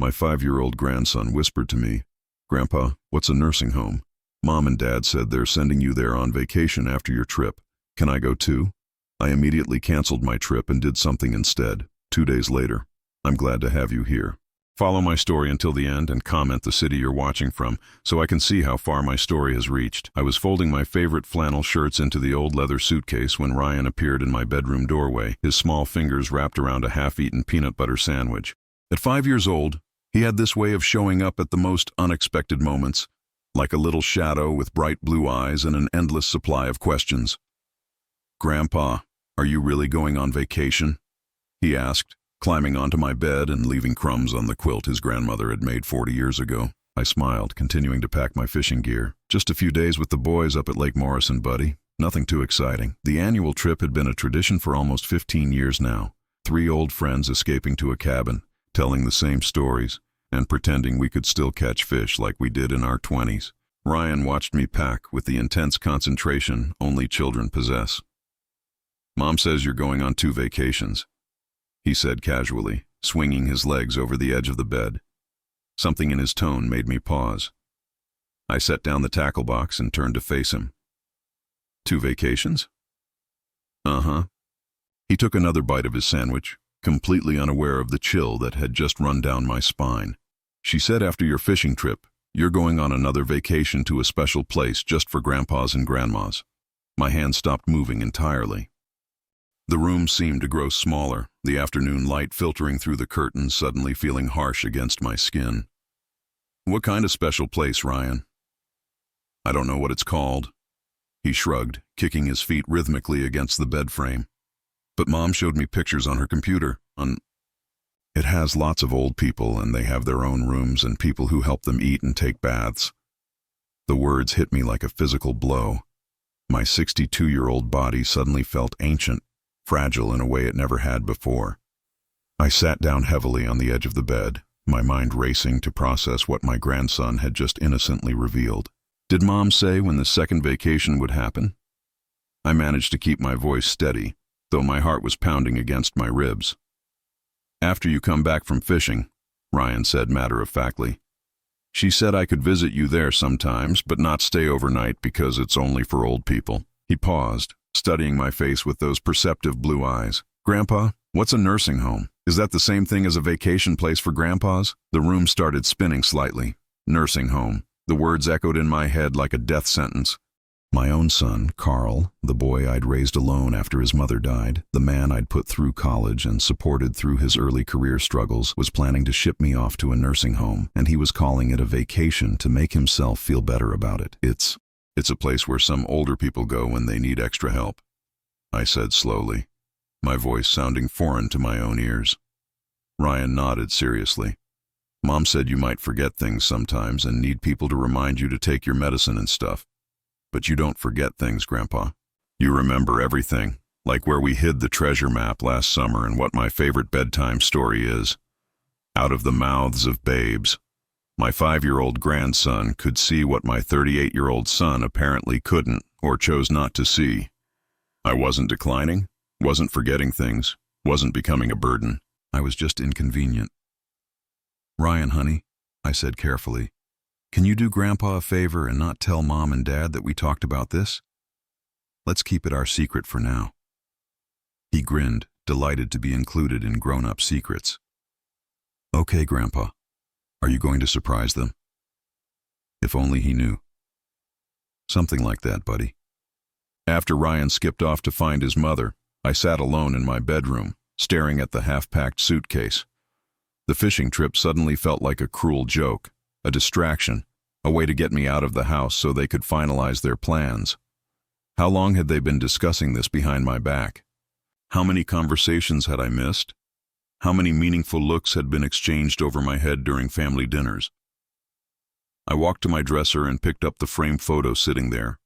My 5-year-old grandson whispered to me, "Grandpa, what's a nursing home? Mom and Dad said they're sending you there on vacation after your trip. Can I go too?" I immediately canceled my trip and did something instead. 2 days later. I'm glad to have you here. Follow my story until the end and comment the city you're watching from so I can see how far my story has reached. I was folding my favorite flannel shirts into the old leather suitcase when Ryan appeared in my bedroom doorway, his small fingers wrapped around a half-eaten peanut butter sandwich. At 5 years old, he had this way of showing up at the most unexpected moments, like a little shadow with bright blue eyes and an endless supply of questions. "Grandpa, are you really going on vacation?" he asked, climbing onto my bed and leaving crumbs on the quilt his grandmother had made 40 years ago. I smiled, continuing to pack my fishing gear. "Just a few days with the boys up at Lake Morrison, buddy. Nothing too exciting." The annual trip had been a tradition for almost 15 years now. 3 old friends escaping to a cabin, telling the same stories, and pretending we could still catch fish like we did in our 20s. Ryan watched me pack with the intense concentration only children possess. "Mom says you're going on 2 vacations," he said casually, swinging his legs over the edge of the bed. Something in his tone made me pause. I set down the tackle box and turned to face him. "2 vacations?" "Uh-huh." He took another bite of his sandwich, completely unaware of the chill that had just run down my spine. "She said after your fishing trip, you're going on another vacation to a special place just for grandpas and grandmas." My hand stopped moving entirely. The room seemed to grow smaller, the afternoon light filtering through the curtains suddenly feeling harsh against my skin. "What kind of special place, Ryan?" "I don't know what it's called." He shrugged, kicking his feet rhythmically against the bed frame. "But Mom showed me pictures on her computer. It has lots of old people and they have their own rooms and people who help them eat and take baths." The words hit me like a physical blow. My 62-year-old body suddenly felt ancient, fragile in a way it never had before. I sat down heavily on the edge of the bed, my mind racing to process what my grandson had just innocently revealed. Did Mom say when the second vacation would happen? I managed to keep my voice steady, though my heart was pounding against my ribs. "After you come back from fishing," Ryan said matter-of-factly. "She said I could visit you there sometimes, but not stay overnight because it's only for old people." He paused, studying my face with those perceptive blue eyes. "Grandpa, what's a nursing home? Is that the same thing as a vacation place for grandpas?" The room started spinning slightly. Nursing home. The words echoed in my head like a death sentence. My own son, Carl, the boy I'd raised alone after his mother died, the man I'd put through college and supported through his early career struggles, was planning to ship me off to a nursing home, and he was calling it a vacation to make himself feel better about it. It's a place where some older people go when they need extra help," I said slowly, my voice sounding foreign to my own ears. Ryan nodded seriously. "Mom said you might forget things sometimes and need people to remind you to take your medicine and stuff. But you don't forget things, Grandpa. You remember everything, like where we hid the treasure map last summer and what my favorite bedtime story is. Out of the mouths of babes. My 5-year-old grandson could see what my 38-year-old son apparently couldn't or chose not to see. I wasn't declining, wasn't forgetting things, wasn't becoming a burden. I was just inconvenient." "Ryan, honey," I said carefully, "can you do Grandpa a favor and not tell Mom and Dad that we talked about this? Let's keep it our secret for now." He grinned, delighted to be included in grown-up secrets. "Okay, Grandpa. Are you going to surprise them?" If only he knew. Something like that, buddy. After Ryan skipped off to find his mother, I sat alone in my bedroom, staring at the half-packed suitcase. The fishing trip suddenly felt like a cruel joke, a distraction, a way to get me out of the house so they could finalize their plans. How long had they been discussing this behind my back? How many conversations had I missed? How many meaningful looks had been exchanged over my head during family dinners? I walked to my dresser and picked up the framed photo sitting there.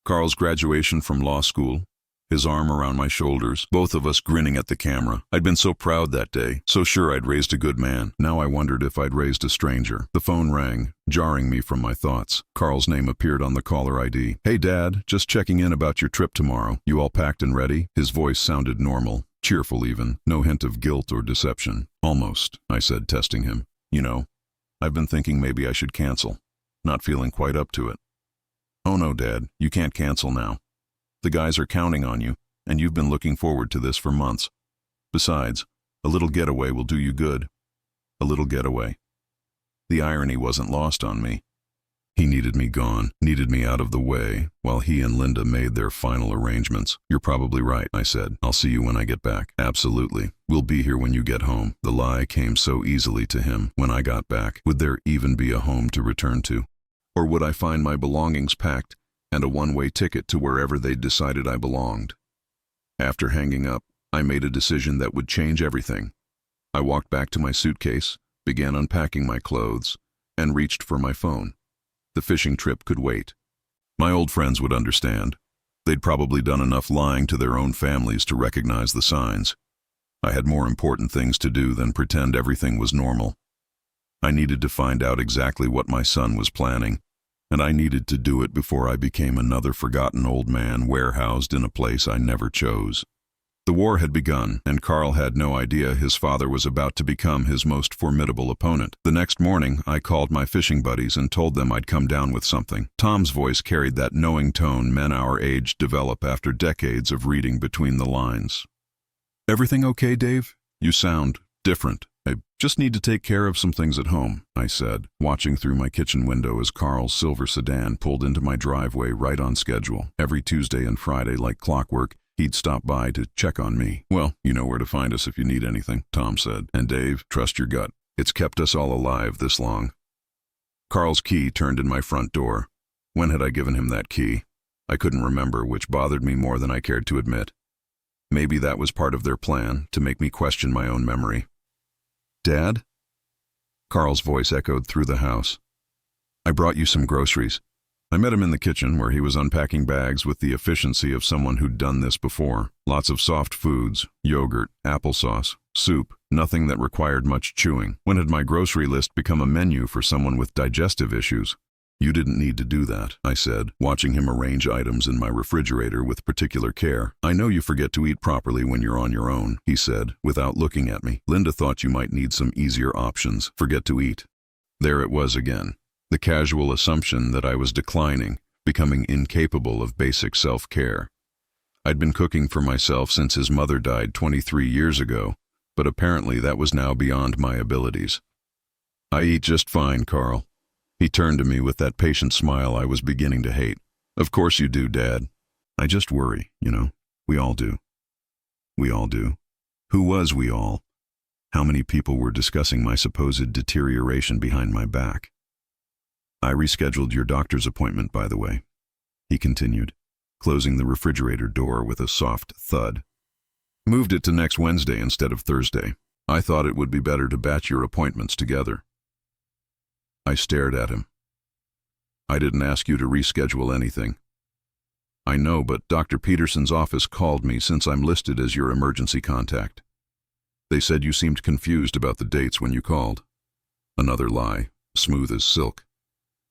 Carl's graduation from law school, his arm around my shoulders, both of us grinning at the camera. I'd been so proud that day, so sure I'd raised a good man. Now I wondered if I'd raised a stranger. The phone rang, jarring me from my thoughts. Carl's name appeared on the caller ID. "Hey, Dad, just checking in about your trip tomorrow. You all packed and ready?" His voice sounded normal, cheerful even, no hint of guilt or deception. "Almost," I said, testing him. You know, I've been thinking maybe I should cancel. Not feeling quite up to it. Oh no, Dad, you can't cancel now. The guys are counting on you, and you've been looking forward to this for months. Besides, a little getaway will do you good. A little getaway. The irony wasn't lost on me. He needed me gone, needed me out of the way, while he and Linda made their final arrangements. You're probably right, I said. I'll see you when I get back. Absolutely. We'll be here when you get home. The lie came so easily to him when I got back. Would there even be a home to return to? Or would I find my belongings packed and a one-way ticket to wherever they'd decided I belonged? After hanging up, I made a decision that would change everything. I walked back to my suitcase, began unpacking my clothes, and reached for my phone. The fishing trip could wait. My old friends would understand. They'd probably done enough lying to their own families to recognize the signs. I had more important things to do than pretend everything was normal. I needed to find out exactly what my son was planning, and I needed to do it before I became another forgotten old man warehoused in a place I never chose. The war had begun, and Carl had no idea his father was about to become his most formidable opponent. The next morning, I called my fishing buddies and told them I'd come down with something. Tom's voice carried that knowing tone men our age develop after decades of reading between the lines. "Everything okay, Dave? You sound different. I just need to take care of some things at home," I said, watching through my kitchen window as Carl's silver sedan pulled into my driveway right on schedule. Every Tuesday and Friday, like clockwork, he'd stop by to check on me. "Well, you know where to find us if you need anything," Tom said. "And Dave, trust your gut. It's kept us all alive this long." Carl's key turned in my front door. When had I given him that key? I couldn't remember, which bothered me more than I cared to admit. Maybe that was part of their plan, to make me question my own memory. "Dad?" Carl's voice echoed through the house. "I brought you some groceries." I met him in the kitchen where he was unpacking bags with the efficiency of someone who'd done this before. Lots of soft foods, yogurt, applesauce, soup, nothing that required much chewing. When had my grocery list become a menu for someone with digestive issues? "You didn't need to do that," I said, watching him arrange items in my refrigerator with particular care. "I know you forget to eat properly when you're on your own," he said, without looking at me. "Linda thought you might need some easier options. Forget to eat." There it was again. The casual assumption that I was declining, becoming incapable of basic self-care. I'd been cooking for myself since his mother died 23 years ago, but apparently that was now beyond my abilities. "I eat just fine, Carl." He turned to me with that patient smile I was beginning to hate. "Of course you do, Dad. I just worry, you know. We all do." We all do. Who was we all? How many people were discussing my supposed deterioration behind my back? "I rescheduled your doctor's appointment, by the way," he continued, closing the refrigerator door with a soft thud. "Moved it to next Wednesday instead of Thursday. I thought it would be better to batch your appointments together." I stared at him. "I didn't ask you to reschedule anything." "I know, but Dr. Peterson's office called me since I'm listed as your emergency contact. They said you seemed confused about the dates when you called." Another lie, smooth as silk.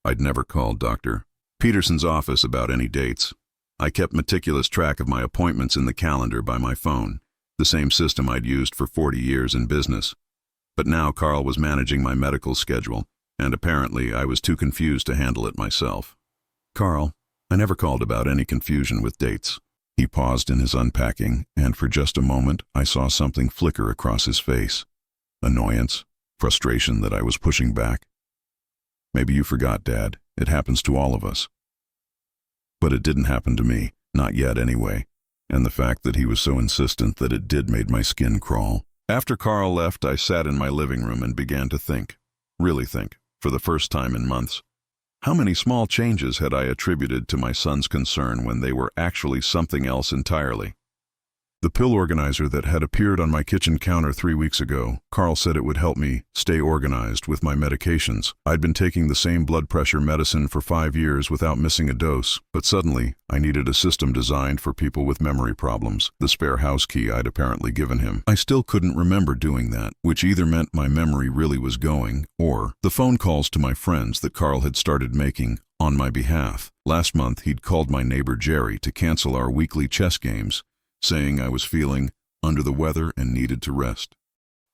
I'd never called Dr. Peterson's office about any dates. I kept meticulous track of my appointments in the calendar by my phone, the same system I'd used for 40 years in business. But now Carl was managing my medical schedule, and apparently I was too confused to handle it myself. "Carl, I never called about any confusion with dates." He paused in his unpacking, and for just a moment I saw something flicker across his face. Annoyance, frustration that I was pushing back. "Maybe you forgot, Dad. It happens to all of us." But it didn't happen to me, not yet anyway, and the fact that he was so insistent that it did made my skin crawl. After Carl left, I sat in my living room and began to think, really think, for the first time in months. How many small changes had I attributed to my son's concern when they were actually something else entirely? The pill organizer that had appeared on my kitchen counter 3 weeks ago, Carl said it would help me stay organized with my medications. I'd been taking the same blood pressure medicine for 5 years without missing a dose, but suddenly I needed a system designed for people with memory problems, the spare house key I'd apparently given him. I still couldn't remember doing that, which either meant my memory really was going, or the phone calls to my friends that Carl had started making on my behalf. Last month he'd called my neighbor Jerry to cancel our weekly chess games, saying I was feeling under the weather and needed to rest.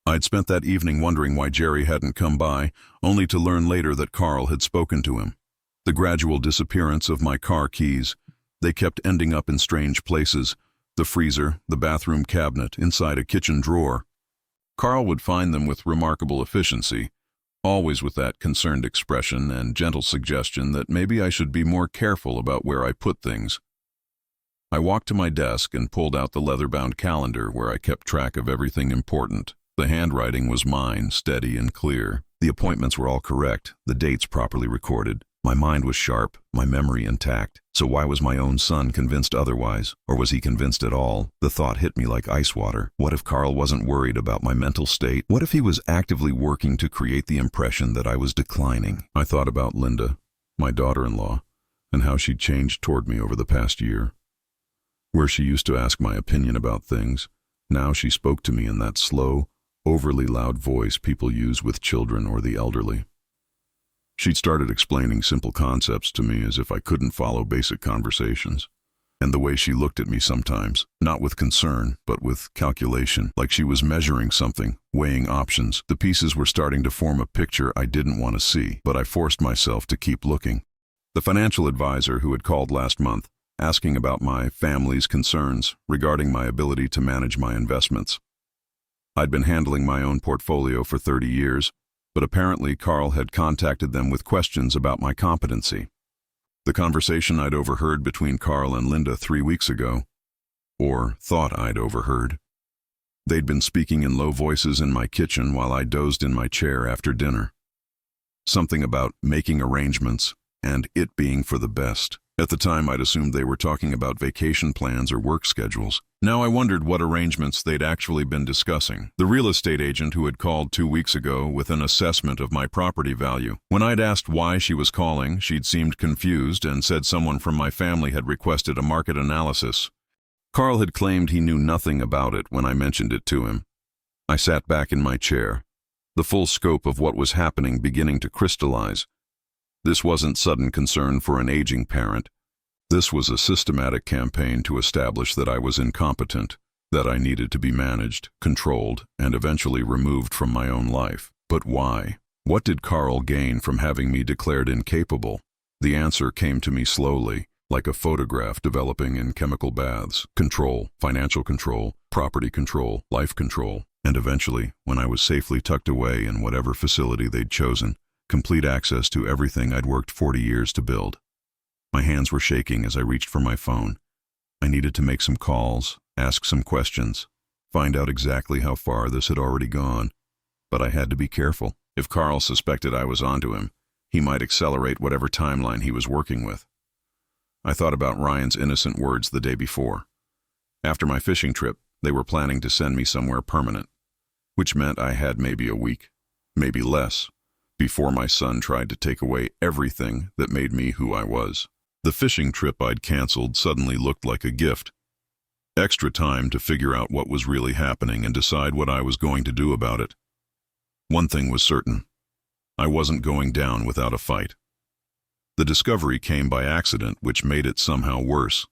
I'd spent that evening wondering why Jerry hadn't come by, only to learn later that Carl had spoken to him. The gradual disappearance of my car keys. They kept ending up in strange places. The freezer, the bathroom cabinet, inside a kitchen drawer. Carl would find them with remarkable efficiency, always with that concerned expression and gentle suggestion that maybe I should be more careful about where I put things. I walked to my desk and pulled out the leather-bound calendar where I kept track of everything important. The handwriting was mine, steady and clear. The appointments were all correct, the dates properly recorded. My mind was sharp, my memory intact. So why was my own son convinced otherwise? Or was he convinced at all? The thought hit me like ice water. What if Carl wasn't worried about my mental state? What if he was actively working to create the impression that I was declining? I thought about Linda, my daughter-in-law, and how she'd changed toward me over the past year. Where she used to ask my opinion about things, now she spoke to me in that slow, overly loud voice people use with children or the elderly. She'd started explaining simple concepts to me as if I couldn't follow basic conversations. And the way she looked at me sometimes, not with concern, but with calculation, like she was measuring something, weighing options. The pieces were starting to form a picture I didn't want to see, but I forced myself to keep looking. The financial advisor who had called last month, asking about my family's concerns regarding my ability to manage my investments. I'd been handling my own portfolio for 30 years, but apparently Carl had contacted them with questions about my competency. The conversation I'd overheard between Carl and Linda 3 weeks ago, or thought I'd overheard. They'd been speaking in low voices in my kitchen while I dozed in my chair after dinner. Something about making arrangements and it being for the best. At the time, I'd assumed they were talking about vacation plans or work schedules. Now I wondered what arrangements they'd actually been discussing. The real estate agent who had called 2 weeks ago with an assessment of my property value. When I'd asked why she was calling, she'd seemed confused and said someone from my family had requested a market analysis. Carl had claimed he knew nothing about it when I mentioned it to him. I sat back in my chair, the full scope of what was happening beginning to crystallize. This wasn't sudden concern for an aging parent. This was a systematic campaign to establish that I was incompetent, that I needed to be managed, controlled, and eventually removed from my own life. But why? What did Carl gain from having me declared incapable? The answer came to me slowly, like a photograph developing in chemical baths. Control, financial control, property control, life control, and eventually, when I was safely tucked away in whatever facility they'd chosen, complete access to everything I'd worked 40 years to build. My hands were shaking as I reached for my phone. I needed to make some calls, ask some questions, find out exactly how far this had already gone. But I had to be careful. If Carl suspected I was onto him, he might accelerate whatever timeline he was working with. I thought about Ryan's innocent words the day before. After my fishing trip, they were planning to send me somewhere permanent, which meant I had maybe a week, maybe less, before my son tried to take away everything that made me who I was. The fishing trip I'd canceled suddenly looked like a gift. Extra time to figure out what was really happening and decide what I was going to do about it. One thing was certain. I wasn't going down without a fight. The discovery came by accident, which made it somehow worse.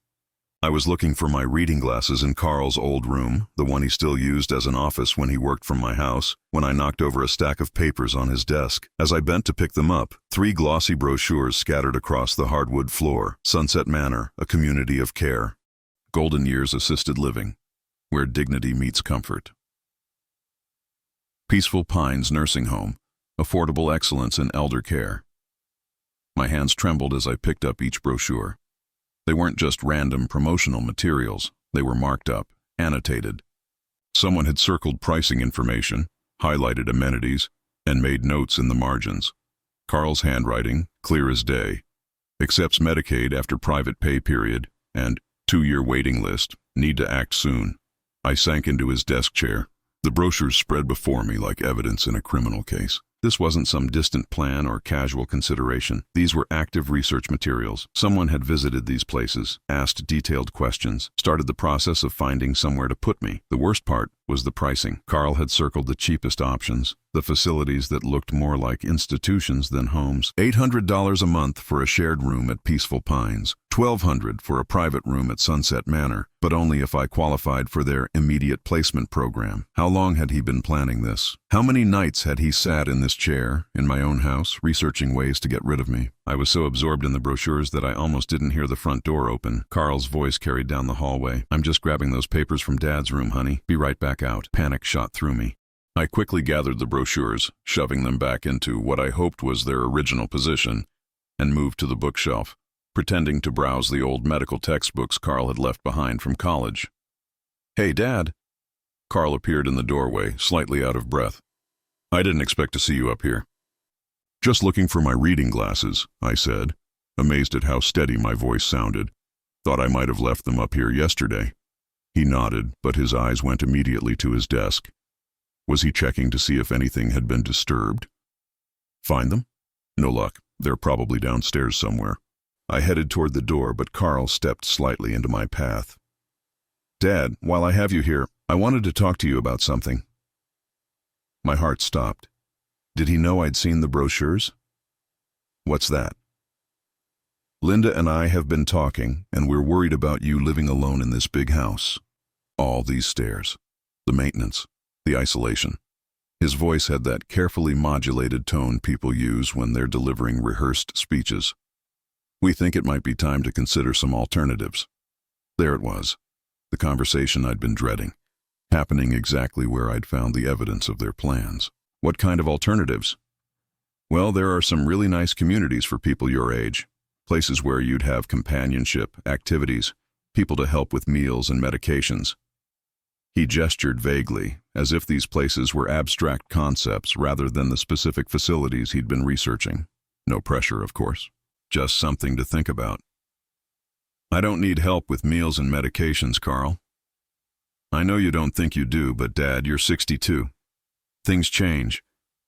I was looking for my reading glasses in Carl's old room, the one he still used as an office when he worked from my house, when I knocked over a stack of papers on his desk. As I bent to pick them up, 3 glossy brochures scattered across the hardwood floor. Sunset Manor, a community of care. Golden Years Assisted Living, where dignity meets comfort. Peaceful Pines Nursing Home, affordable excellence in elder care. My hands trembled as I picked up each brochure. They weren't just random promotional materials. They were marked up, annotated. Someone had circled pricing information, highlighted amenities, and made notes in the margins. Carl's handwriting, clear as day. Accepts Medicaid after private pay period, and 2-year waiting list, need to act soon. I sank into his desk chair. The brochures spread before me like evidence in a criminal case. This wasn't some distant plan or casual consideration. These were active research materials. Someone had visited these places, asked detailed questions, started the process of finding somewhere to put me. The worst part, was the pricing. Carl had circled the cheapest options, the facilities that looked more like institutions than homes. $800 a month for a shared room at Peaceful Pines, $1,200 for a private room at Sunset Manor, but only if I qualified for their immediate placement program. How long had he been planning this? How many nights had he sat in this chair, in my own house, researching ways to get rid of me? I was so absorbed in the brochures that I almost didn't hear the front door open. Carl's voice carried down the hallway. "I'm just grabbing those papers from Dad's room, honey. Be right back out." Panic shot through me. I quickly gathered the brochures, shoving them back into what I hoped was their original position, and moved to the bookshelf, pretending to browse the old medical textbooks Carl had left behind from college. "Hey, Dad." Carl appeared in the doorway, slightly out of breath. "I didn't expect to see you up here." "Just looking for my reading glasses," I said, amazed at how steady my voice sounded. "Thought I might have left them up here yesterday." He nodded, but his eyes went immediately to his desk. Was he checking to see if anything had been disturbed? "Find them?" "No luck. They're probably downstairs somewhere." I headed toward the door, but Carl stepped slightly into my path. "Dad, while I have you here, I wanted to talk to you about something." My heart stopped. Did he know I'd seen the brochures? "What's that?" "Linda and I have been talking, and we're worried about you living alone in this big house. All these stairs, the maintenance, the isolation." His voice had that carefully modulated tone people use when they're delivering rehearsed speeches. "We think it might be time to consider some alternatives." There it was, the conversation I'd been dreading, happening exactly where I'd found the evidence of their plans. "What kind of alternatives?" "Well, there are some really nice communities for people your age. Places where you'd have companionship, activities, people to help with meals and medications." He gestured vaguely, as if these places were abstract concepts rather than the specific facilities he'd been researching. No pressure, of course. Just something to think about. "I don't need help with meals and medications, Carl." "I know you don't think you do, but Dad, you're 62. Things change.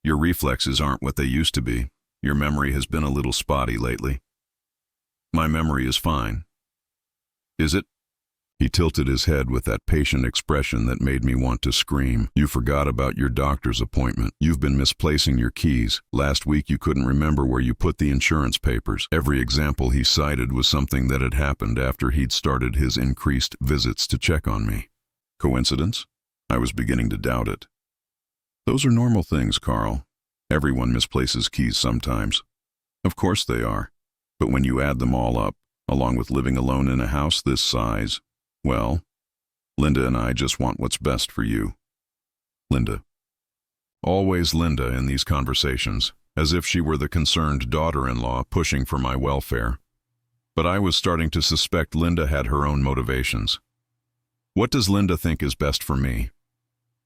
Your reflexes aren't what they used to be. Your memory has been a little spotty lately." "My memory is fine." "Is it?" He tilted his head with that patient expression that made me want to scream. "You forgot about your doctor's appointment. You've been misplacing your keys. Last week you couldn't remember where you put the insurance papers." Every example he cited was something that had happened after he'd started his increased visits to check on me. Coincidence? I was beginning to doubt it. "Those are normal things, Carl. Everyone misplaces keys sometimes." "Of course they are. But when you add them all up, along with living alone in a house this size, well, Linda and I just want what's best for you." Linda. Always Linda in these conversations, as if she were the concerned daughter-in-law pushing for my welfare. But I was starting to suspect Linda had her own motivations. What does Linda think is best for me?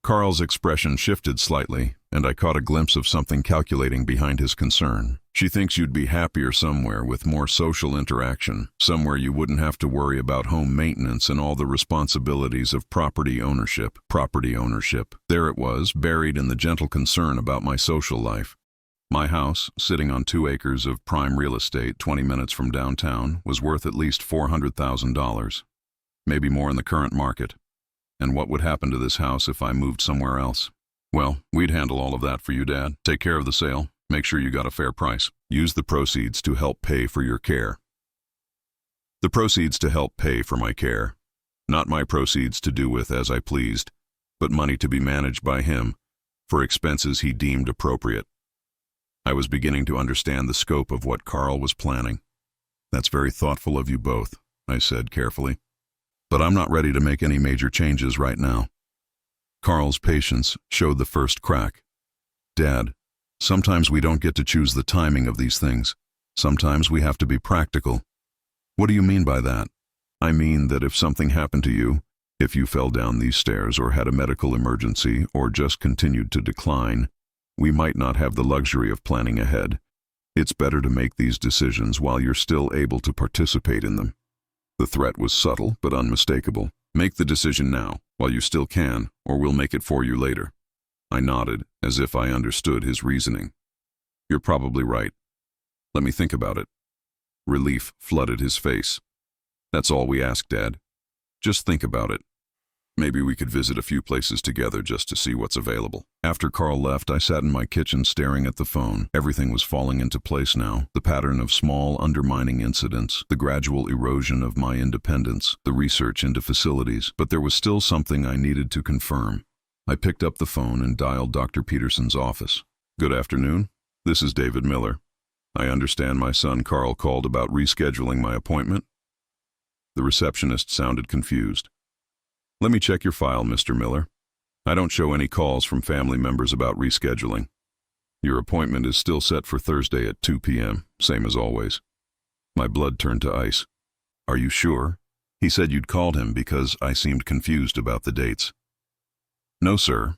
Carl's expression shifted slightly, and I caught a glimpse of something calculating behind his concern. "She thinks you'd be happier somewhere with more social interaction, somewhere you wouldn't have to worry about home maintenance and all the responsibilities of property ownership." Property ownership. There it was, buried in the gentle concern about my social life. My house, sitting on 2 acres of prime real estate 20 minutes from downtown, was worth at least $400,000. Maybe more in the current market. And what would happen to this house if I moved somewhere else? "Well, we'd handle all of that for you, Dad. Take care of the sale. Make sure you got a fair price. Use the proceeds to help pay for your care." The proceeds to help pay for my care. Not my proceeds to do with as I pleased, but money to be managed by him for expenses he deemed appropriate. I was beginning to understand the scope of what Carl was planning. "That's very thoughtful of you both," I said carefully. "But I'm not ready to make any major changes right now." Carl's patience showed the first crack. "Dad, sometimes we don't get to choose the timing of these things. Sometimes we have to be practical." "What do you mean by that?" "I mean that if something happened to you, if you fell down these stairs or had a medical emergency or just continued to decline, we might not have the luxury of planning ahead. It's better to make these decisions while you're still able to participate in them." The threat was subtle but unmistakable. "Make the decision now, while you still can, or we'll make it for you later." I nodded, as if I understood his reasoning. "You're probably right. Let me think about it." Relief flooded his face. "That's all we ask, Dad. Just think about it." Maybe we could visit a few places together just to see what's available. After Carl left, I sat in my kitchen staring at the phone. Everything was falling into place now. The pattern of small, undermining incidents, the gradual erosion of my independence, the research into facilities. But there was still something I needed to confirm. I picked up the phone and dialed Dr. Peterson's office. Good afternoon. This is David Miller. I understand my son Carl called about rescheduling my appointment. The receptionist sounded confused. Let me check your file, Mr. Miller. I don't show any calls from family members about rescheduling. Your appointment is still set for Thursday at 2 p.m., same as always. My blood turned to ice. Are you sure? He said you'd called him because I seemed confused about the dates. No, sir.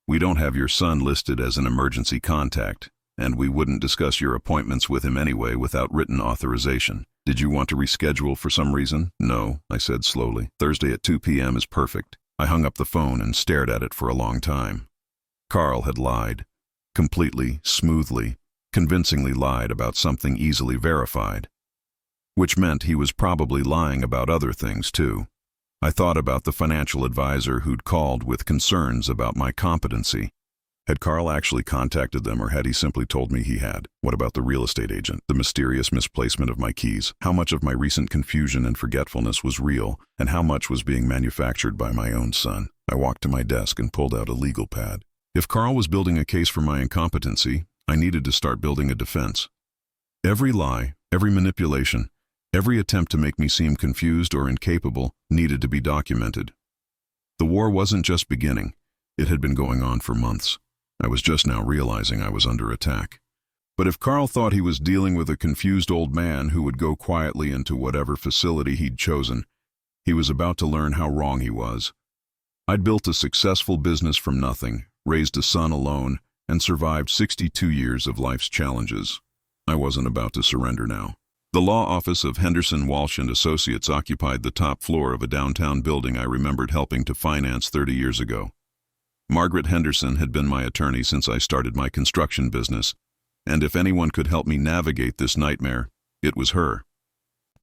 We don't have your son listed as an emergency contact, and we wouldn't discuss your appointments with him anyway without written authorization. Did you want to reschedule for some reason? No, I said slowly. Thursday at 2 p.m. is perfect. I hung up the phone and stared at it for a long time. Carl had lied. Completely, smoothly, convincingly lied about something easily verified. Which meant he was probably lying about other things too. I thought about the financial advisor who'd called with concerns about my competency. Had Carl actually contacted them, or had he simply told me he had? What about the real estate agent, the mysterious misplacement of my keys? How much of my recent confusion and forgetfulness was real, and how much was being manufactured by my own son? I walked to my desk and pulled out a legal pad. If Carl was building a case for my incompetency, I needed to start building a defense. Every lie, every manipulation, every attempt to make me seem confused or incapable needed to be documented. The war wasn't just beginning. It had been going on for months. I was just now realizing I was under attack. But if Carl thought he was dealing with a confused old man who would go quietly into whatever facility he'd chosen, he was about to learn how wrong he was. I'd built a successful business from nothing, raised a son alone, and survived 62 years of life's challenges. I wasn't about to surrender now. The law office of Henderson, Walsh & Associates occupied the top floor of a downtown building I remembered helping to finance 30 years ago. Margaret Henderson had been my attorney since I started my construction business, and if anyone could help me navigate this nightmare, it was her.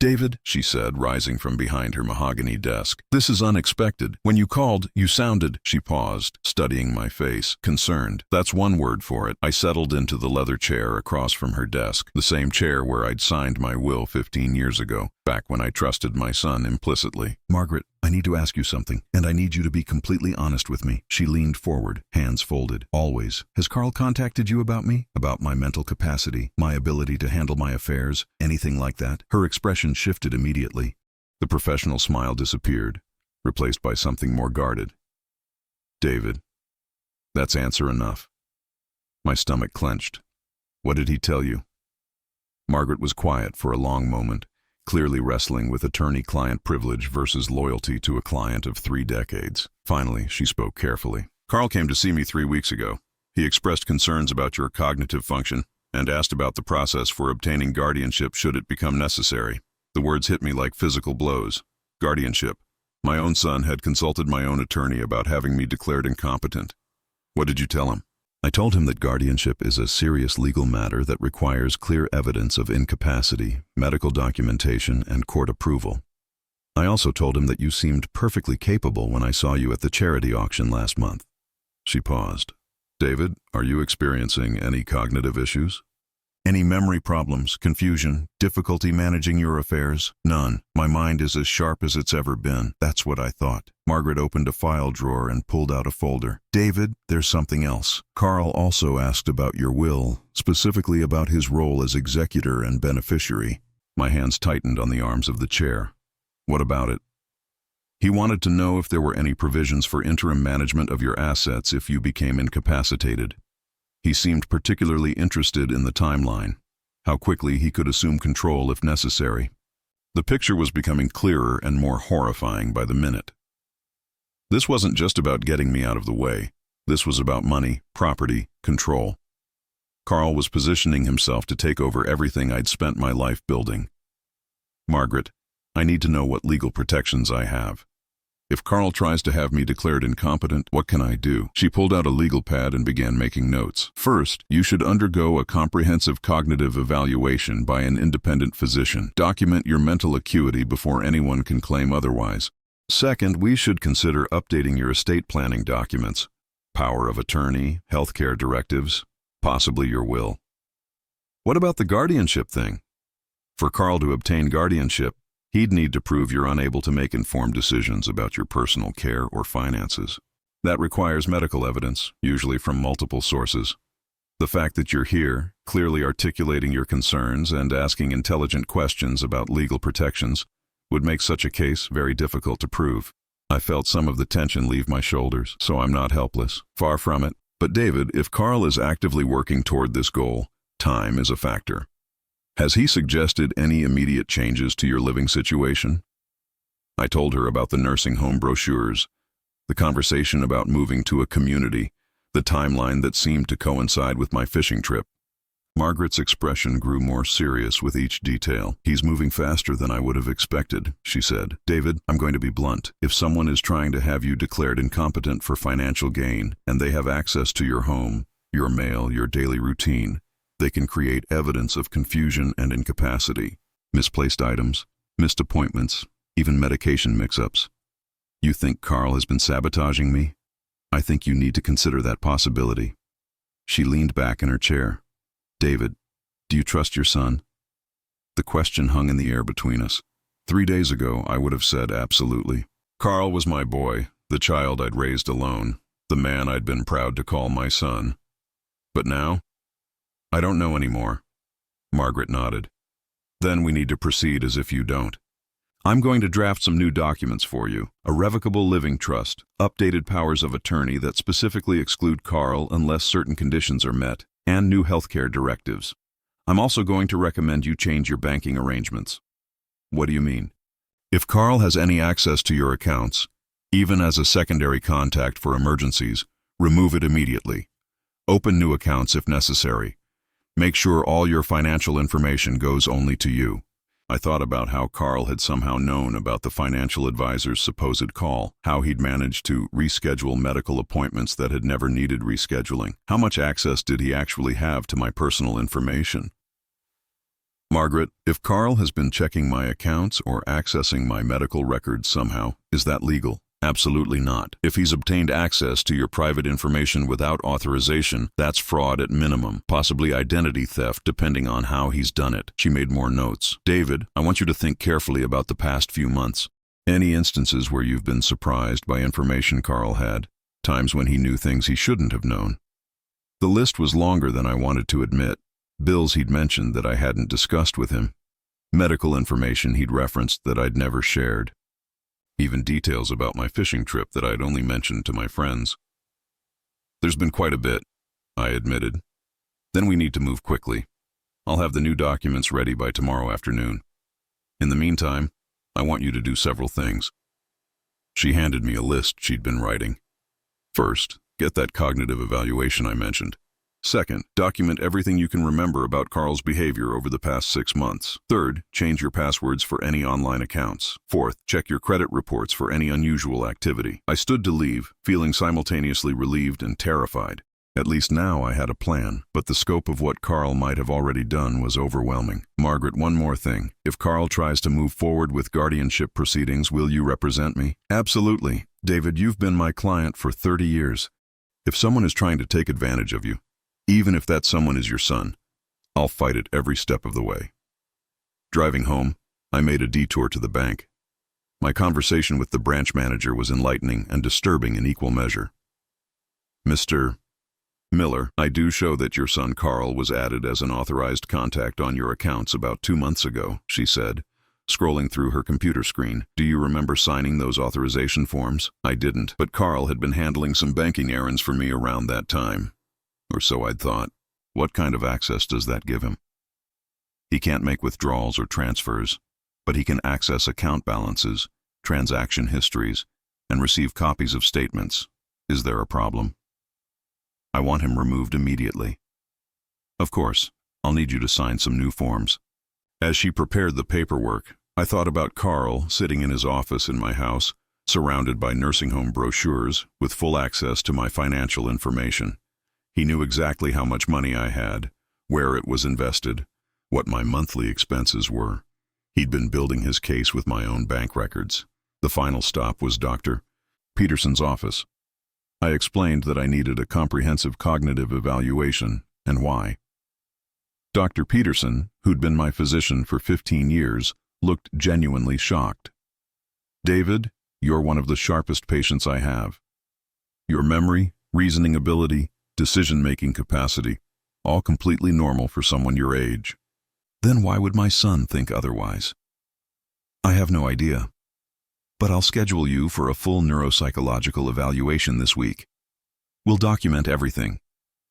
David, she said, rising from behind her mahogany desk, this is unexpected. When you called, you sounded, she paused, studying my face, concerned. That's one word for it. I settled into the leather chair across from her desk, the same chair where I'd signed my will 15 years ago, back when I trusted my son implicitly. Margaret, I need to ask you something, and I need you to be completely honest with me. She leaned forward, hands folded. Always. Has Carl contacted you about me? About my mental capacity, my ability to handle my affairs, anything like that? Her expression shifted immediately. The professional smile disappeared, replaced by something more guarded. David, that's answer enough. My stomach clenched. What did he tell you? Margaret was quiet for a long moment, clearly wrestling with attorney-client privilege versus loyalty to a client of 3 decades. Finally, she spoke carefully. Carl came to see me 3 weeks ago. He expressed concerns about your cognitive function and asked about the process for obtaining guardianship should it become necessary. The words hit me like physical blows. Guardianship. My own son had consulted my own attorney about having me declared incompetent. What did you tell him? I told him that guardianship is a serious legal matter that requires clear evidence of incapacity, medical documentation, and court approval. I also told him that you seemed perfectly capable when I saw you at the charity auction last month. She paused. David, are you experiencing any cognitive issues? Any memory problems, confusion, difficulty managing your affairs? None. My mind is as sharp as it's ever been. That's what I thought. Margaret opened a file drawer and pulled out a folder. David, there's something else. Carl also asked about your will, specifically about his role as executor and beneficiary. My hands tightened on the arms of the chair. What about it? He wanted to know if there were any provisions for interim management of your assets if you became incapacitated. He seemed particularly interested in the timeline, how quickly he could assume control if necessary. The picture was becoming clearer and more horrifying by the minute. This wasn't just about getting me out of the way. This was about money, property, control. Carl was positioning himself to take over everything I'd spent my life building. Margaret, I need to know what legal protections I have. If Carl tries to have me declared incompetent, what can I do? She pulled out a legal pad and began making notes. First, you should undergo a comprehensive cognitive evaluation by an independent physician. Document your mental acuity before anyone can claim otherwise. Second, we should consider updating your estate planning documents, power of attorney, healthcare directives, possibly your will. What about the guardianship thing? For Carl to obtain guardianship, he'd need to prove you're unable to make informed decisions about your personal care or finances. That requires medical evidence, usually from multiple sources. The fact that you're here, clearly articulating your concerns and asking intelligent questions about legal protections, would make such a case very difficult to prove. I felt some of the tension leave my shoulders, so I'm not helpless. Far from it. But David, if Carl is actively working toward this goal, time is a factor. Has he suggested any immediate changes to your living situation? I told her about the nursing home brochures, the conversation about moving to a community, the timeline that seemed to coincide with my fishing trip. Margaret's expression grew more serious with each detail. He's moving faster than I would have expected, she said. David, I'm going to be blunt. If someone is trying to have you declared incompetent for financial gain, and they have access to your home, your mail, your daily routine, they can create evidence of confusion and incapacity, misplaced items, missed appointments, even medication mix-ups. You think Carl has been sabotaging me? I think you need to consider that possibility. She leaned back in her chair. David, do you trust your son? The question hung in the air between us. 3 days ago, I would have said absolutely. Carl was my boy, the child I'd raised alone, the man I'd been proud to call my son. But now, I don't know anymore. Margaret nodded. Then we need to proceed as if you don't. I'm going to draft some new documents for you. A revocable living trust, updated powers of attorney that specifically exclude Carl unless certain conditions are met, and new healthcare directives. I'm also going to recommend you change your banking arrangements. What do you mean? If Carl has any access to your accounts, even as a secondary contact for emergencies, remove it immediately. Open new accounts if necessary. Make sure all your financial information goes only to you. I thought about how Carl had somehow known about the financial advisor's supposed call, how he'd managed to reschedule medical appointments that had never needed rescheduling. How much access did he actually have to my personal information? Margaret, if Carl has been checking my accounts or accessing my medical records somehow, is that legal? Absolutely not. If he's obtained access to your private information without authorization, that's fraud at minimum, possibly identity theft depending on how he's done it. She made more notes. David, I want you to think carefully about the past few months. Any instances where you've been surprised by information Carl had, times when he knew things he shouldn't have known. The list was longer than I wanted to admit. Bills he'd mentioned that I hadn't discussed with him. Medical information he'd referenced that I'd never shared. Even details about my fishing trip that I'd only mentioned to my friends. There's been quite a bit, I admitted. Then we need to move quickly. I'll have the new documents ready by tomorrow afternoon. In the meantime, I want you to do several things. She handed me a list she'd been writing. First, get that cognitive evaluation I mentioned. Second, document everything you can remember about Carl's behavior over the past 6 months. Third, change your passwords for any online accounts. Fourth, check your credit reports for any unusual activity. I stood to leave, feeling simultaneously relieved and terrified. At least now I had a plan, but the scope of what Carl might have already done was overwhelming. Margaret, one more thing. If Carl tries to move forward with guardianship proceedings, will you represent me? Absolutely. David, you've been my client for 30 years. If someone is trying to take advantage of you, even if that someone is your son, I'll fight it every step of the way. Driving home, I made a detour to the bank. My conversation with the branch manager was enlightening and disturbing in equal measure. Mr. Miller, I do show that your son Carl was added as an authorized contact on your accounts about 2 months ago, she said, scrolling through her computer screen. Do you remember signing those authorization forms? I didn't, but Carl had been handling some banking errands for me around that time. Or so I'd thought. What kind of access does that give him? He can't make withdrawals or transfers, but he can access account balances, transaction histories, and receive copies of statements. Is there a problem? I want him removed immediately. Of course, I'll need you to sign some new forms. As she prepared the paperwork, I thought about Carl sitting in his office in my house, surrounded by nursing home brochures with full access to my financial information. He knew exactly how much money I had, where it was invested, what my monthly expenses were. He'd been building his case with my own bank records. The final stop was Dr. Peterson's office. I explained that I needed a comprehensive cognitive evaluation, and why. Dr. Peterson, who'd been my physician for 15 years, looked genuinely shocked. "David, you're one of the sharpest patients I have. Your memory, reasoning ability, decision-making capacity, all completely normal for someone your age. Then why would my son think otherwise?" "I have no idea. But I'll schedule you for a full neuropsychological evaluation this week. We'll document everything: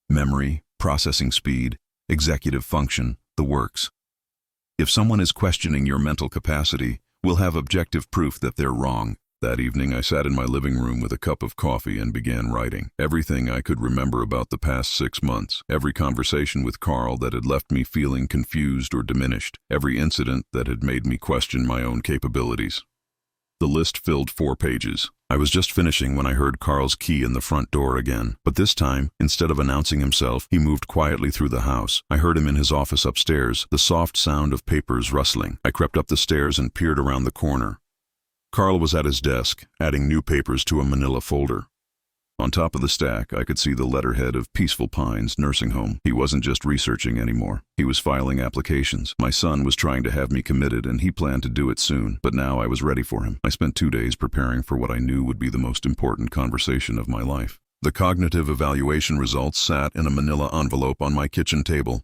memory, processing speed, executive function, the works. If someone is questioning your mental capacity, we'll have objective proof that they're wrong." That evening, I sat in my living room with a cup of coffee and began writing everything I could remember about the past 6 months, every conversation with Carl that had left me feeling confused or diminished, every incident that had made me question my own capabilities. The list filled 4 pages. I was just finishing when I heard Carl's key in the front door again. But this time, instead of announcing himself, he moved quietly through the house. I heard him in his office upstairs, the soft sound of papers rustling. I crept up the stairs and peered around the corner. Carl was at his desk, adding new papers to a manila folder. On top of the stack, I could see the letterhead of Peaceful Pines Nursing Home. He wasn't just researching anymore. He was filing applications. My son was trying to have me committed, and he planned to do it soon. But now I was ready for him. I spent 2 days preparing for what I knew would be the most important conversation of my life. The cognitive evaluation results sat in a manila envelope on my kitchen table.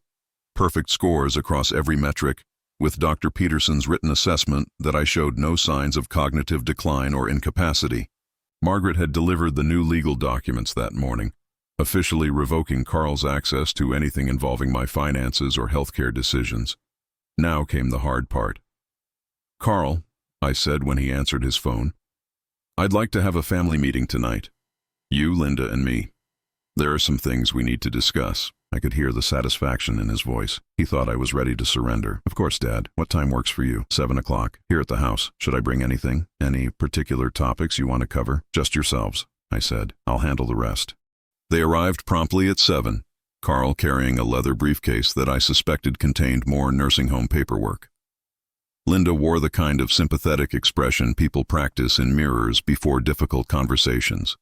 Perfect scores across every metric, with Dr. Peterson's written assessment that I showed no signs of cognitive decline or incapacity. Margaret had delivered the new legal documents that morning, officially revoking Carl's access to anything involving my finances or healthcare decisions. Now came the hard part. "Carl," I said when he answered his phone, "I'd like to have a family meeting tonight. You, Linda, and me. There are some things we need to discuss." I could hear the satisfaction in his voice. He thought I was ready to surrender. "Of course, Dad. What time works for you?" 7 o'clock, here at the house. "Should I bring anything? Any particular topics you want to cover?" "Just yourselves," I said. "I'll handle the rest." They arrived promptly at 7, Carl carrying a leather briefcase that I suspected contained more nursing home paperwork. Linda wore the kind of sympathetic expression people practice in mirrors before difficult conversations.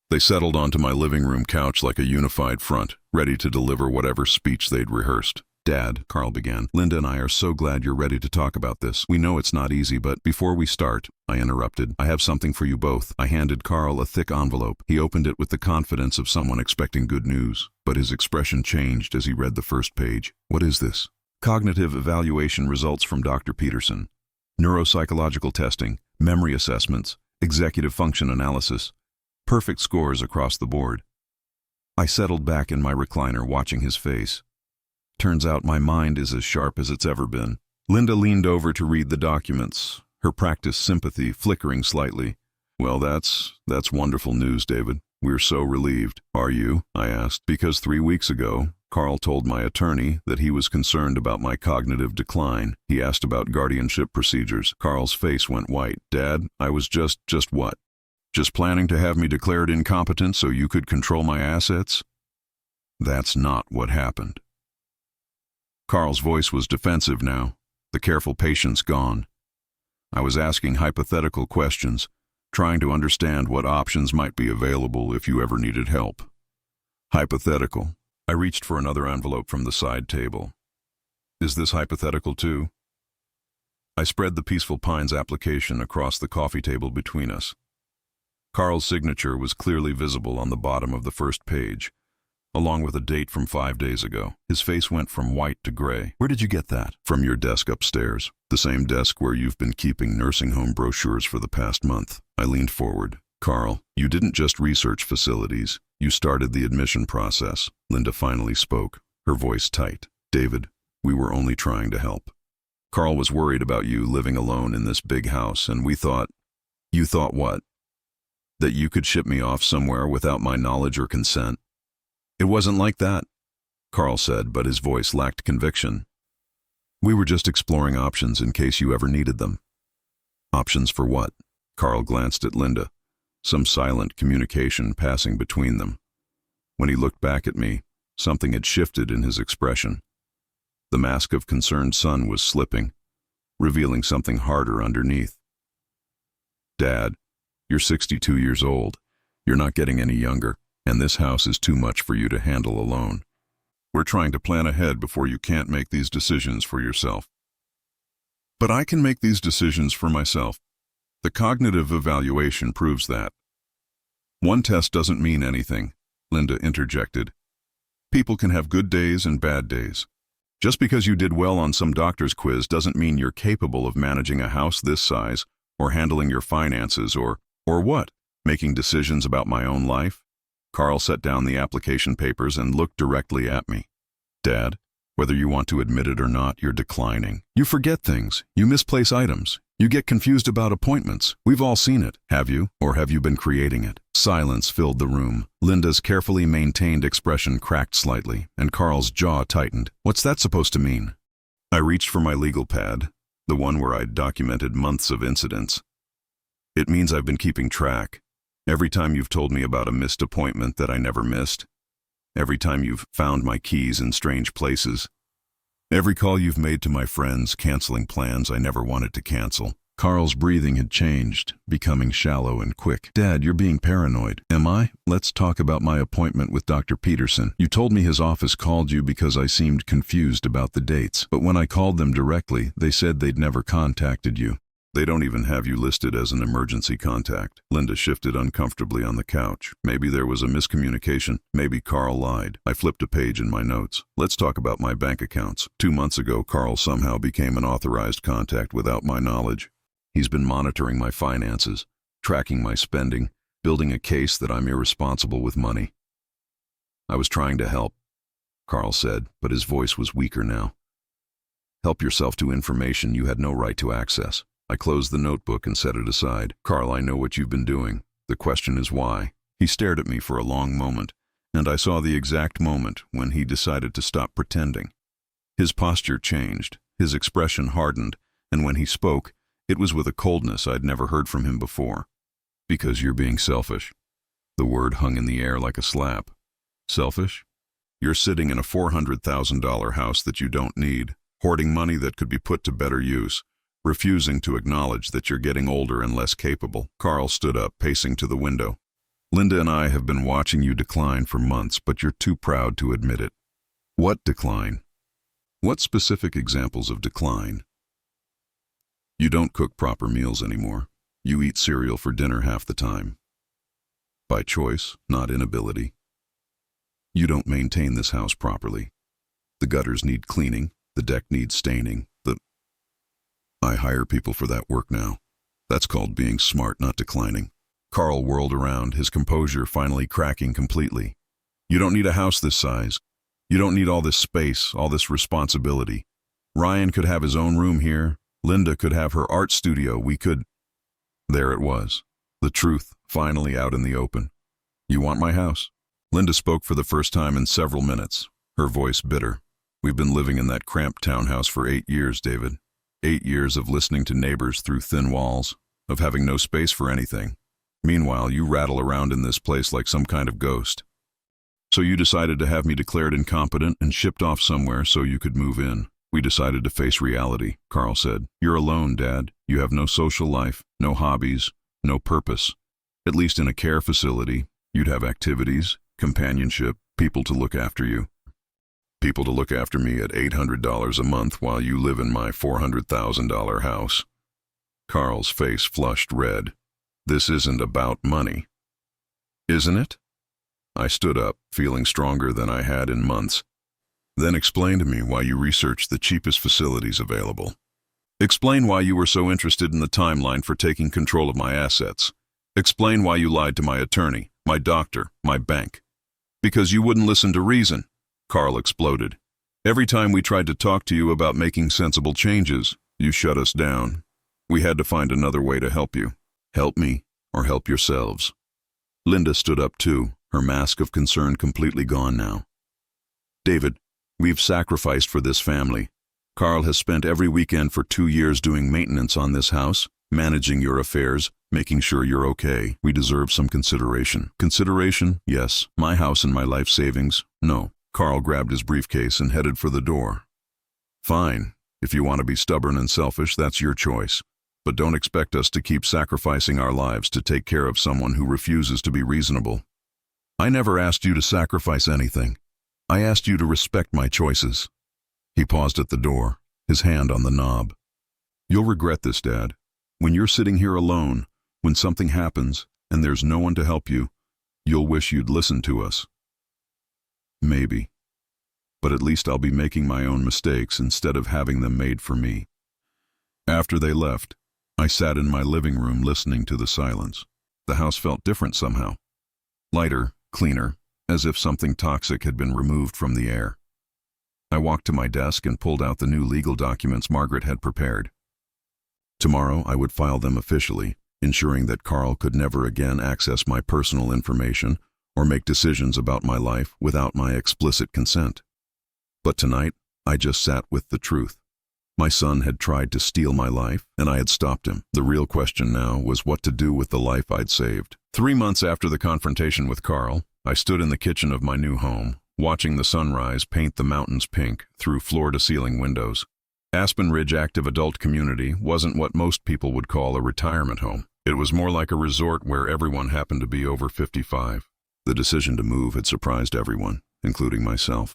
They settled onto my living room couch like a unified front, ready to deliver whatever speech they'd rehearsed. "Dad," Carl began, "Linda and I are so glad you're ready to talk about this. We know it's not easy, but before we start," I interrupted, "I have something for you both." I handed Carl a thick envelope. He opened it with the confidence of someone expecting good news, but his expression changed as he read the first page. "What is this?" "Cognitive evaluation results from Dr. Peterson. Neuropsychological testing, memory assessments, executive function analysis. Perfect scores across the board." I settled back in my recliner, watching his face. Turns out my mind is as sharp as it's ever been. Linda leaned over to read the documents, her practiced sympathy flickering slightly. "Well, that's wonderful news, David. We're so relieved." "Are you?" I asked, because 3 weeks ago, Carl told my attorney that he was concerned about my cognitive decline. He asked about guardianship procedures. Carl's face went white. "Dad, I was just what? Just planning to have me declared incompetent so you could control my assets?" "That's not what happened." Carl's voice was defensive now, the careful patience gone. I was asking hypothetical questions, trying to understand what options might be available if you ever needed help. Hypothetical. I reached for another envelope from the side table. "Is this hypothetical too?" I spread the Peaceful Pines application across the coffee table between us. Carl's signature was clearly visible on the bottom of the first page, along with a date from 5 days ago. His face went from white to gray. "Where did you get that?" "From your desk upstairs. The same desk where you've been keeping nursing home brochures for the past month." I leaned forward. "Carl, you didn't just research facilities. You started the admission process." Linda finally spoke, her voice tight. "David, we were only trying to help. Carl was worried about you living alone in this big house, and we thought—" "You thought what?" "That you could ship me off somewhere without my knowledge or consent." "It wasn't like that," Carl said, but his voice lacked conviction. "We were just exploring options in case you ever needed them." "Options for what?" Carl glanced at Linda, some silent communication passing between them. When he looked back at me, something had shifted in his expression. The mask of concerned son was slipping, revealing something harder underneath. Dad, you're 62 years old. You're not getting any younger, and this house is too much for you to handle alone. We're trying to plan ahead before you can't make these decisions for yourself. But I can make these decisions for myself. The cognitive evaluation proves that. One test doesn't mean anything, Linda interjected. People can have good days and bad days. Just because you did well on some doctor's quiz doesn't mean you're capable of managing a house this size, or handling your finances, or what? Making decisions about my own life? Carl set down the application papers and looked directly at me. Dad, whether you want to admit it or not, you're declining. You forget things. You misplace items. You get confused about appointments. We've all seen it. Have you? Or have you been creating it? Silence filled the room. Linda's carefully maintained expression cracked slightly, and Carl's jaw tightened. What's that supposed to mean? I reached for my legal pad, the one where I'd documented months of incidents. It means I've been keeping track. Every time you've told me about a missed appointment that I never missed. Every time you've found my keys in strange places. Every call you've made to my friends, canceling plans I never wanted to cancel. Carl's breathing had changed, becoming shallow and quick. Dad, you're being paranoid. Am I? Let's talk about my appointment with Dr. Peterson. You told me his office called you because I seemed confused about the dates. But when I called them directly, they said they'd never contacted you. They don't even have you listed as an emergency contact. Linda shifted uncomfortably on the couch. Maybe there was a miscommunication. Maybe Carl lied. I flipped a page in my notes. Let's talk about my bank accounts. 2 months ago, Carl somehow became an authorized contact without my knowledge. He's been monitoring my finances, tracking my spending, building a case that I'm irresponsible with money. I was trying to help, Carl said, but his voice was weaker now. Help yourself to information you had no right to access. I closed the notebook and set it aside. Carl, I know what you've been doing. The question is why. He stared at me for a long moment, and I saw the exact moment when he decided to stop pretending. His posture changed, his expression hardened, and when he spoke, it was with a coldness I'd never heard from him before. Because you're being selfish. The word hung in the air like a slap. Selfish? You're sitting in a $400,000 house that you don't need, hoarding money that could be put to better use, refusing to acknowledge that you're getting older and less capable. Carl stood up, pacing to the window. Linda and I have been watching you decline for months, but you're too proud to admit it. What decline? What specific examples of decline? You don't cook proper meals anymore. You eat cereal for dinner half the time. By choice, not inability. You don't maintain this house properly. The gutters need cleaning, the deck needs staining, I hire people for that work now. That's called being smart, not declining. Carl whirled around, his composure finally cracking completely. You don't need a house this size. You don't need all this space, all this responsibility. Ryan could have his own room here. Linda could have her art studio. We could... There it was. The truth, finally out in the open. You want my house? Linda spoke for the first time in several minutes, her voice bitter. We've been living in that cramped townhouse for 8 years, David. 8 years of listening to neighbors through thin walls, of having no space for anything. Meanwhile, you rattle around in this place like some kind of ghost. So you decided to have me declared incompetent and shipped off somewhere so you could move in. We decided to face reality, Carl said. You're alone, Dad. You have no social life, no hobbies, no purpose. At least in a care facility, you'd have activities, companionship, people to look after you. People to look after me at $800 a month while you live in my $400,000 house. Carl's face flushed red. This isn't about money. Isn't it? I stood up, feeling stronger than I had in months. Then explain to me why you researched the cheapest facilities available. Explain why you were so interested in the timeline for taking control of my assets. Explain why you lied to my attorney, my doctor, my bank. Because you wouldn't listen to reason. Carl exploded. Every time we tried to talk to you about making sensible changes, you shut us down. We had to find another way to help you. Help me, or help yourselves. Linda stood up too, her mask of concern completely gone now. David, we've sacrificed for this family. Carl has spent every weekend for 2 years doing maintenance on this house, managing your affairs, making sure you're okay. We deserve some consideration. Consideration? Yes. My house and my life savings? No. Carl grabbed his briefcase and headed for the door. Fine. If you want to be stubborn and selfish, that's your choice. but don't expect us to keep sacrificing our lives to take care of someone who refuses to be reasonable. I never asked you to sacrifice anything. I asked you to respect my choices." He paused at the door, his hand on the knob. "You'll regret this, Dad. When you're sitting here alone, when something happens and there's no one to help you, you'll wish you'd listened to us." "Maybe. But at least I'll be making my own mistakes instead of having them made for me." After they left, I sat in my living room listening to the silence. The house felt different somehow. Lighter, cleaner, as if something toxic had been removed from the air. I walked to my desk and pulled out the new legal documents Margaret had prepared. Tomorrow I would file them officially, ensuring that Carl could never again access my personal information or make decisions about my life without my explicit consent. But tonight, I just sat with the truth. My son had tried to steal my life, and I had stopped him. The real question now was what to do with the life I'd saved. 3 months after the confrontation with Carl, I stood in the kitchen of my new home, watching the sunrise paint the mountains pink through floor-to-ceiling windows. Aspen Ridge Active Adult Community wasn't what most people would call a retirement home. It was more like a resort where everyone happened to be over 55. The decision to move had surprised everyone, including myself.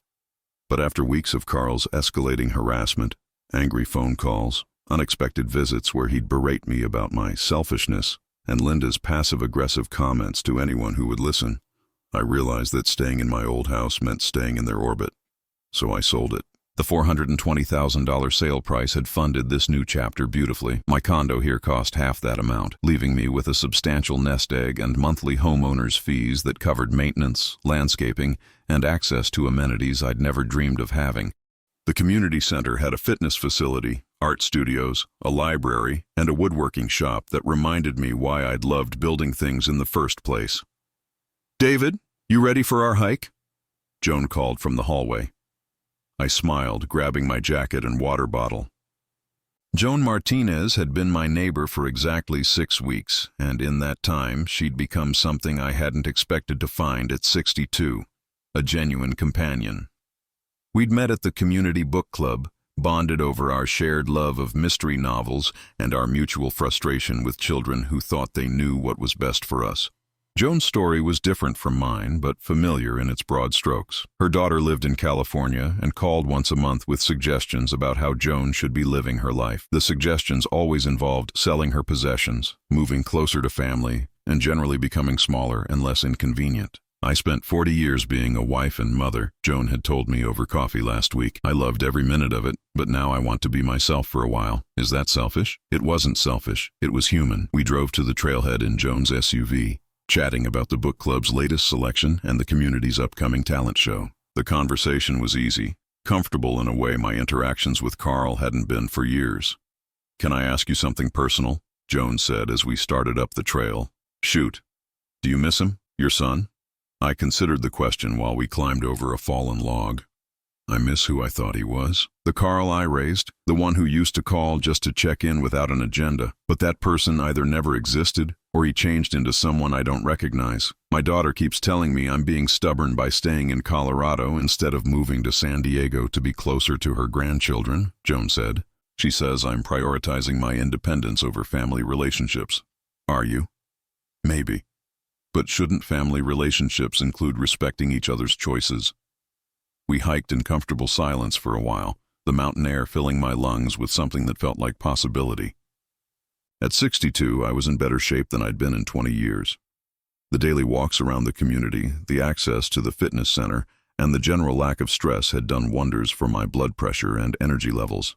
But after weeks of Carl's escalating harassment, angry phone calls, unexpected visits where he'd berate me about my selfishness, and Linda's passive-aggressive comments to anyone who would listen, I realized that staying in my old house meant staying in their orbit. So I sold it. The $420,000 sale price had funded this new chapter beautifully. My condo here cost half that amount, leaving me with a substantial nest egg and monthly homeowners' fees that covered maintenance, landscaping, and access to amenities I'd never dreamed of having. The community center had a fitness facility, art studios, a library, and a woodworking shop that reminded me why I'd loved building things in the first place. "David, you ready for our hike?" Joan called from the hallway. I smiled, grabbing my jacket and water bottle. Joan Martinez had been my neighbor for exactly 6 weeks, and in that time she'd become something I hadn't expected to find at 62, a genuine companion. We'd met at the community book club, bonded over our shared love of mystery novels and our mutual frustration with children who thought they knew what was best for us. Joan's story was different from mine, but familiar in its broad strokes. Her daughter lived in California and called once a month with suggestions about how Joan should be living her life. The suggestions always involved selling her possessions, moving closer to family, and generally becoming smaller and less inconvenient. "I spent 40 years being a wife and mother," Joan had told me over coffee last week. "I loved every minute of it, but now I want to be myself for a while. Is that selfish?" It wasn't selfish. It was human. We drove to the trailhead in Joan's SUV, chatting about the book club's latest selection and the community's upcoming talent show. The conversation was easy, comfortable in a way my interactions with Carl hadn't been for years. "Can I ask you something personal?" Joan said as we started up the trail. "Shoot. Do you miss him, your son?" I considered the question while we climbed over a fallen log. I miss who I thought he was. The Carl I raised, the one who used to call just to check in without an agenda. But that person either never existed or he changed into someone I don't recognize. My daughter keeps telling me I'm being stubborn by staying in Colorado instead of moving to San Diego to be closer to her grandchildren, Joan said. She says I'm prioritizing my independence over family relationships. Are you? Maybe. But shouldn't family relationships include respecting each other's choices? We hiked in comfortable silence for a while, the mountain air filling my lungs with something that felt like possibility. At 62, I was in better shape than I'd been in 20 years. The daily walks around the community, the access to the fitness center, and the general lack of stress had done wonders for my blood pressure and energy levels.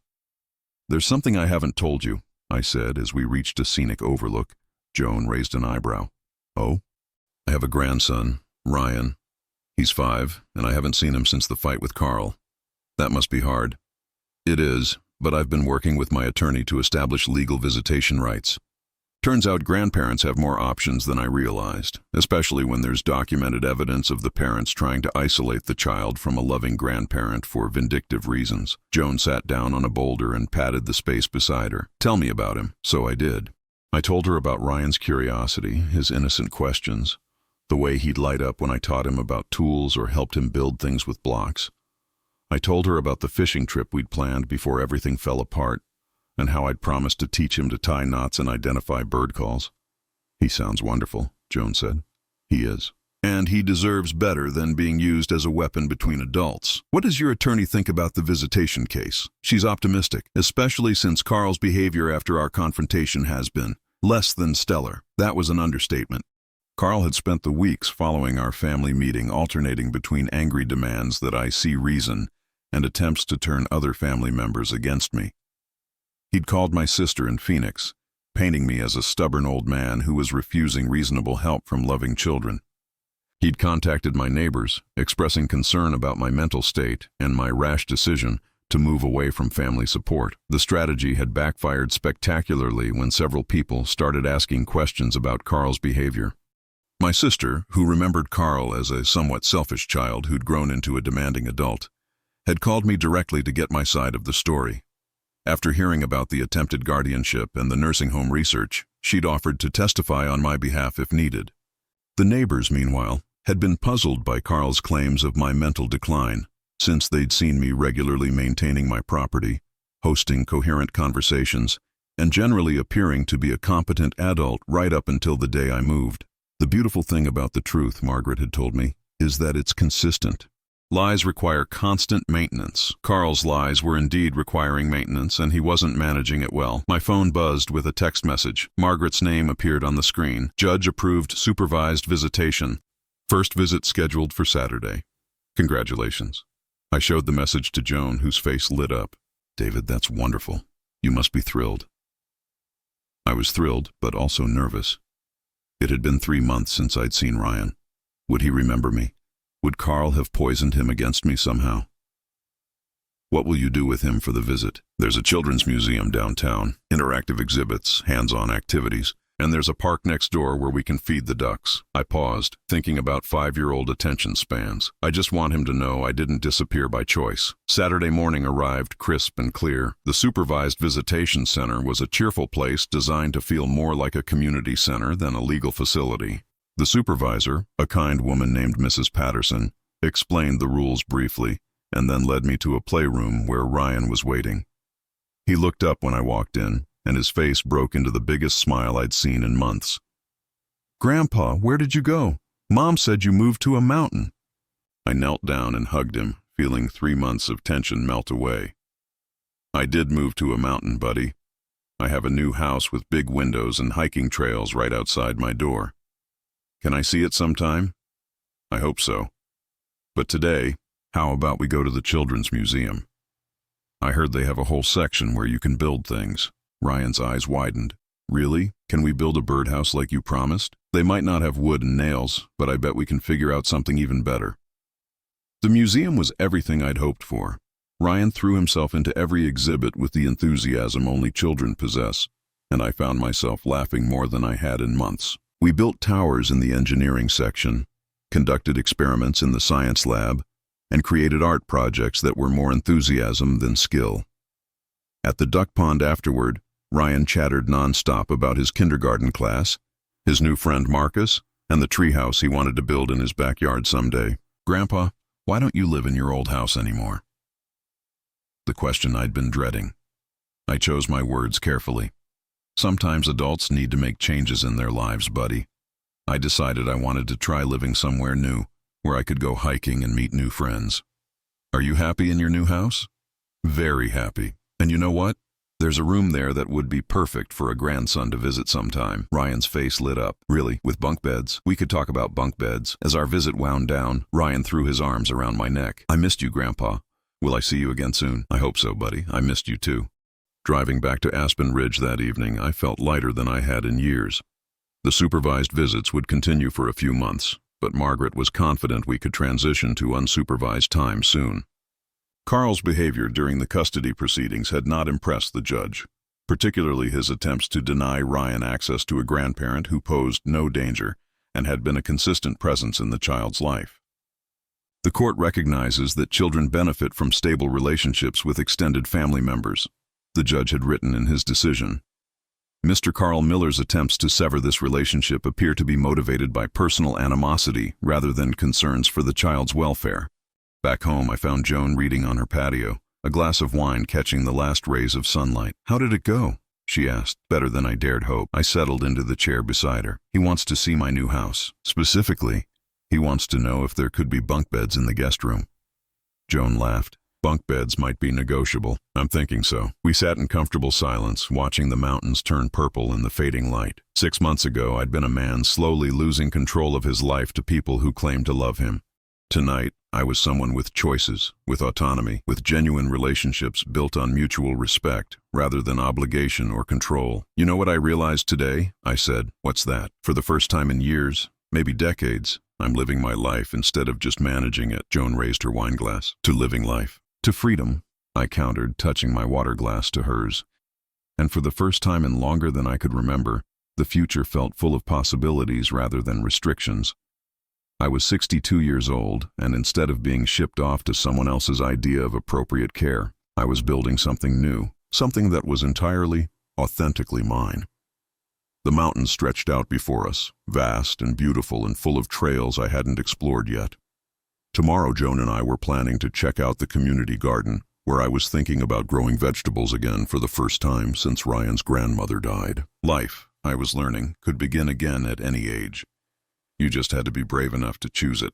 "There's something I haven't told you," I said as we reached a scenic overlook. Joan raised an eyebrow. "Oh?" "I have a grandson, Ryan. He's 5, and I haven't seen him since the fight with Carl. That must be hard." "It is, but I've been working with my attorney to establish legal visitation rights. Turns out grandparents have more options than I realized, especially when there's documented evidence of the parents trying to isolate the child from a loving grandparent for vindictive reasons." Joan sat down on a boulder and patted the space beside her. "Tell me about him." So I did. I told her about Ryan's curiosity, his innocent questions, the way he'd light up when I taught him about tools or helped him build things with blocks. I told her about the fishing trip we'd planned before everything fell apart, and how I'd promised to teach him to tie knots and identify bird calls. "He sounds wonderful," Joan said. "He is. And he deserves better than being used as a weapon between adults." "What does your attorney think about the visitation case?" "She's optimistic, especially since Carl's behavior after our confrontation has been less than stellar." That was an understatement. Carl had spent the weeks following our family meeting alternating between angry demands that I see reason and attempts to turn other family members against me. He'd called my sister in Phoenix, painting me as a stubborn old man who was refusing reasonable help from loving children. He'd contacted my neighbors, expressing concern about my mental state and my rash decision to move away from family support. The strategy had backfired spectacularly when several people started asking questions about Carl's behavior. My sister, who remembered Carl as a somewhat selfish child who'd grown into a demanding adult, had called me directly to get my side of the story. After hearing about the attempted guardianship and the nursing home research, she'd offered to testify on my behalf if needed. The neighbors, meanwhile, had been puzzled by Carl's claims of my mental decline, since they'd seen me regularly maintaining my property, hosting coherent conversations, and generally appearing to be a competent adult right up until the day I moved. "The beautiful thing about the truth," Margaret had told me, "is that it's consistent. Lies require constant maintenance." Carl's lies were indeed requiring maintenance, and he wasn't managing it well. My phone buzzed with a text message. Margaret's name appeared on the screen. "Judge approved supervised visitation. First visit scheduled for Saturday. Congratulations." I showed the message to Joan, whose face lit up. "David, that's wonderful. You must be thrilled." I was thrilled, but also nervous. It had been 3 months since I'd seen Ryan. Would he remember me? Would Carl have poisoned him against me somehow? "What will you do with him for the visit?" "There's a children's museum downtown, interactive exhibits, hands-on activities, and there's a park next door where we can feed the ducks." I paused, thinking about 5-year-old attention spans. "I just want him to know I didn't disappear by choice." Saturday morning arrived crisp and clear. The supervised visitation center was a cheerful place designed to feel more like a community center than a legal facility. The supervisor, a kind woman named Mrs. Patterson, explained the rules briefly and then led me to a playroom where Ryan was waiting. He looked up when I walked in, and his face broke into the biggest smile I'd seen in months. "Grandpa, where did you go? Mom said you moved to a mountain." I knelt down and hugged him, feeling 3 months of tension melt away. "I did move to a mountain, buddy. I have a new house with big windows and hiking trails right outside my door. Can I see it sometime?" "I hope so. But today, how about we go to the Children's Museum? I heard they have a whole section where you can build things." Ryan's eyes widened. "Really? Can we build a birdhouse like you promised? They might not have wood and nails, but I bet we can figure out something even better." The museum was everything I'd hoped for. Ryan threw himself into every exhibit with the enthusiasm only children possess, and I found myself laughing more than I had in months. We built towers in the engineering section, conducted experiments in the science lab, and created art projects that were more enthusiasm than skill. At the duck pond afterward, Ryan chattered nonstop about his kindergarten class, his new friend Marcus, and the treehouse he wanted to build in his backyard someday. "Grandpa, why don't you live in your old house anymore?" The question I'd been dreading. I chose my words carefully. Sometimes adults need to make changes in their lives, buddy. I decided I wanted to try living somewhere new, where I could go hiking and meet new friends. "Are you happy in your new house?" "Very happy. And you know what? There's a room there that would be perfect for a grandson to visit sometime." Ryan's face lit up. "Really? With bunk beds?" "We could talk about bunk beds." As our visit wound down, Ryan threw his arms around my neck. "I missed you, Grandpa. Will I see you again soon?" "I hope so, buddy. I missed you too." Driving back to Aspen Ridge that evening, I felt lighter than I had in years. The supervised visits would continue for a few months, but Margaret was confident we could transition to unsupervised time soon. Carl's behavior during the custody proceedings had not impressed the judge, particularly his attempts to deny Ryan access to a grandparent who posed no danger and had been a consistent presence in the child's life. The court recognizes that children benefit from stable relationships with extended family members, the judge had written in his decision. Mr. Carl Miller's attempts to sever this relationship appear to be motivated by personal animosity rather than concerns for the child's welfare. Back home, I found Joan reading on her patio, a glass of wine catching the last rays of sunlight. "How did it go?" she asked, better than I dared hope. I settled into the chair beside her. "He wants to see my new house. Specifically, he wants to know if there could be bunk beds in the guest room." Joan laughed. "Bunk beds might be negotiable. I'm thinking so." We sat in comfortable silence, watching the mountains turn purple in the fading light. 6 months ago, I'd been a man slowly losing control of his life to people who claimed to love him. Tonight, I was someone with choices, with autonomy, with genuine relationships built on mutual respect, rather than obligation or control. "You know what I realized today?" I said. "What's that?" "For the first time in years, maybe decades, I'm living my life instead of just managing it." Joan raised her wine glass. "To living life." "To freedom," I countered, touching my water glass to hers. And for the first time in longer than I could remember, the future felt full of possibilities rather than restrictions. I was 62 years old, and instead of being shipped off to someone else's idea of appropriate care, I was building something new, something that was entirely, authentically mine. The mountains stretched out before us, vast and beautiful and full of trails I hadn't explored yet. Tomorrow, Joan and I were planning to check out the community garden, where I was thinking about growing vegetables again for the first time since Ryan's grandmother died. Life, I was learning, could begin again at any age. You just had to be brave enough to choose it.